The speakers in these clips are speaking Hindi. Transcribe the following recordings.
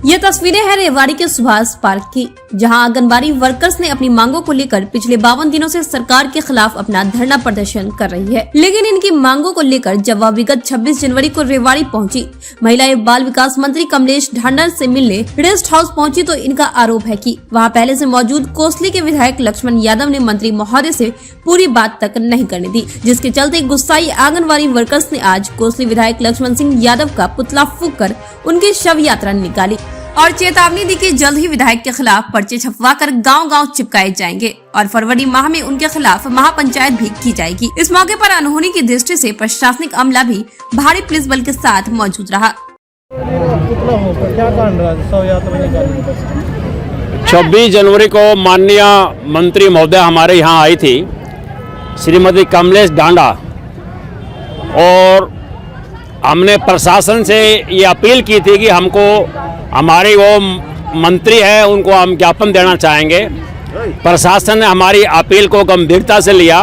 ये तस्वीरें हैं रेवाड़ी के सुभाष पार्क की, जहां आंगनबाड़ी वर्कर्स ने अपनी मांगों को लेकर पिछले 52 दिनों से सरकार के खिलाफ अपना धरना प्रदर्शन कर रही है। लेकिन इनकी मांगों को लेकर जब वह विगत 26 जनवरी को रेवाड़ी पहुंची, महिला एवं बाल विकास मंत्री कमलेश ढांडा से मिलने रेस्ट हाउस पहुंची, तो इनका आरोप है कि वहां पहले से मौजूद कोसली के विधायक लक्ष्मण यादव ने मंत्री महोदय से पूरी बात तक नहीं करने दी, जिसके चलते गुस्साई आंगनबाड़ी वर्कर्स ने आज कोसली विधायक लक्ष्मण सिंह यादव का पुतला फूंक कर उनकी शव यात्रा निकाली और चेतावनी दी कि जल्द ही विधायक के खिलाफ पर्चे छपवाकर गांव-गांव चिपकाए जाएंगे और फरवरी माह में उनके खिलाफ महापंचायत भी की जाएगी। इस मौके पर अनहोनी की दृष्टि से प्रशासनिक अमला भी भारी पुलिस बल के साथ मौजूद रहा। 26 जनवरी को माननीय मंत्री महोदय हमारे यहाँ आई थी, श्रीमती कमलेश ढांडा, और हमने प्रशासन से ये अपील की थी कि हमको हमारे वो मंत्री है उनको हम ज्ञापन देना चाहेंगे। प्रशासन ने हमारी अपील को गंभीरता से लिया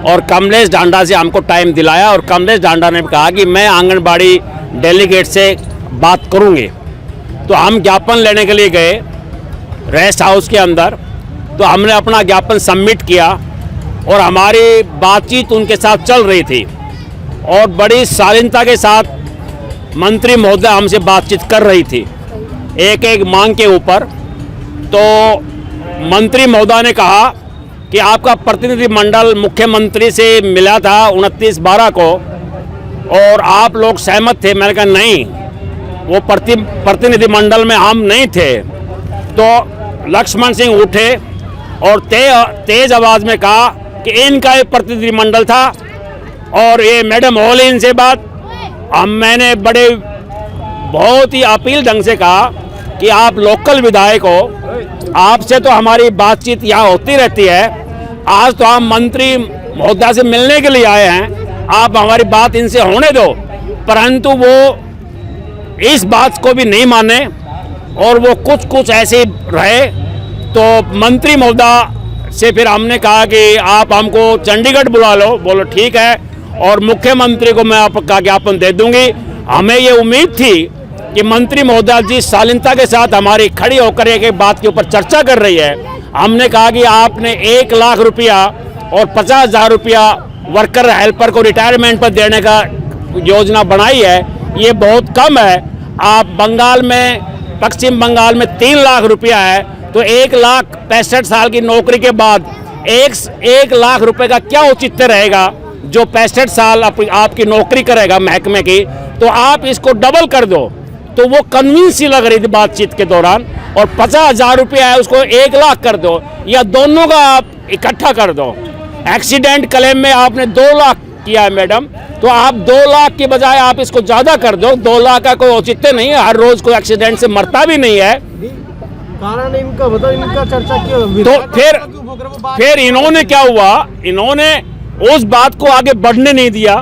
और कमलेश ढांडा से हमको टाइम दिलाया और कमलेश ढांडा ने कहा कि मैं आंगनबाड़ी डेलीगेट से बात करूंगी। तो हम ज्ञापन लेने के लिए गए रेस्ट हाउस के अंदर, तो हमने अपना ज्ञापन सबमिट किया और हमारी बातचीत उनके साथ चल रही थी और बड़ी शालीनता के साथ मंत्री महोदय हमसे बातचीत कर रही थी एक एक मांग के ऊपर। तो मंत्री महोदय ने कहा कि आपका प्रतिनिधिमंडल मुख्यमंत्री से मिला था 29/12 को और आप लोग सहमत थे। मैंने कहा नहीं, वो प्रतिनिधिमंडल में हम नहीं थे। तो लक्ष्मण सिंह उठे और तेज आवाज़ में कहा कि इनका ये प्रतिनिधिमंडल था और ये मैडम हो ली इनसे बात। मैंने बड़े बहुत ही अपील ढंग से कहा कि आप लोकल विधायक हो, आपसे तो हमारी बातचीत यहाँ होती रहती है, आज तो हम मंत्री महोदय से मिलने के लिए आए हैं, आप हमारी बात इनसे होने दो। परंतु वो इस बात को भी नहीं माने और वो कुछ ऐसे रहे। तो मंत्री महोदय से फिर हमने कहा कि आप हमको चंडीगढ़ बुला लो। बोलो ठीक है, और मुख्यमंत्री को मैं आपका ज्ञापन दे दूंगी। हमें ये उम्मीद थी कि मंत्री महोदय जी शालीनता के साथ हमारी खड़ी होकर एक बात के ऊपर चर्चा कर रही है। हमने कहा कि आपने 1 लाख रुपया और 50,000 रुपया वर्कर हेल्पर को रिटायरमेंट पर देने का योजना बनाई है, ये बहुत कम है। आप बंगाल में, पश्चिम बंगाल में 3 लाख रुपया है, तो 1,65,000 साल की नौकरी के बाद 1 लाख रुपए का क्या औचित्य रहेगा जो 65 साल आपकी नौकरी करेगा महकमे की। तो आप इसको डबल कर दो। तो वो कन्विंस ही लग रही थी बातचीत के दौरान, और 50,000 रुपया है उसको 1 लाख कर दो, या दोनों का आप इकट्ठा कर दो। एक्सीडेंट क्लेम में आपने 2 लाख किया है मैडम, तो आप 2 लाख के बजाय आप इसको ज़्यादा कर दो। 2 लाख का कोई औचित्य नहीं है, हर रोज कोई एक्सीडेंट से मरता भी नहीं है। कारण इनका बताओ, इनका चर्चा क्यों? तो फिर इन्होंने क्या हुआ, इन्होंने उस बात को आगे बढ़ने नहीं दिया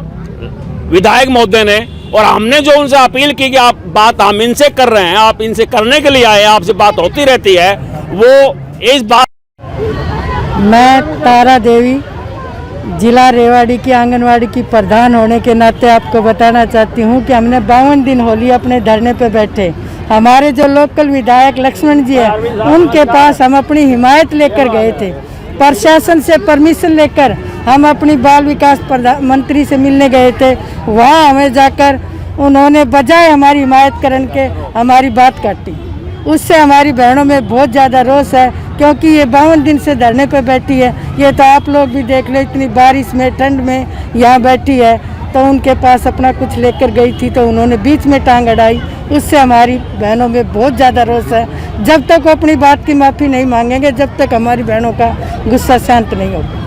विधायक महोदय ने, और हमने जो उनसे अपील की कि आप बात हम इनसे कर रहे हैं, आप इनसे करने के लिए आए, आपसे बात होती रहती है, वो इस बात। मैं तारा देवी, जिला रेवाड़ी की आंगनवाड़ी की प्रधान होने के नाते आपको बताना चाहती हूँ कि हमने 52 दिन हो लिए अपने धरने पे बैठे। हमारे जो लोकल विधायक लक्ष्मण जी है, उनके पास हम अपनी हिमायत लेकर गए थे। प्रशासन से परमिशन लेकर हम अपनी बाल विकास मंत्री से मिलने गए थे। वहाँ हमें जाकर उन्होंने बजाय हमारी हिमायत करने के हमारी बात काटी। उससे हमारी बहनों में बहुत ज़्यादा रोष है, क्योंकि ये 52 दिन से धरने पे बैठी है। ये तो आप लोग भी देख लो, इतनी बारिश में, ठंड में यहाँ बैठी है। तो उनके पास अपना कुछ लेकर गई थी, तो उन्होंने बीच में टांग अड़ाई। उससे हमारी बहनों में बहुत ज़्यादा रोष है। जब तक वो अपनी बात की माफ़ी नहीं मांगेंगे, जब तक हमारी बहनों का गुस्सा शांत नहीं होगा।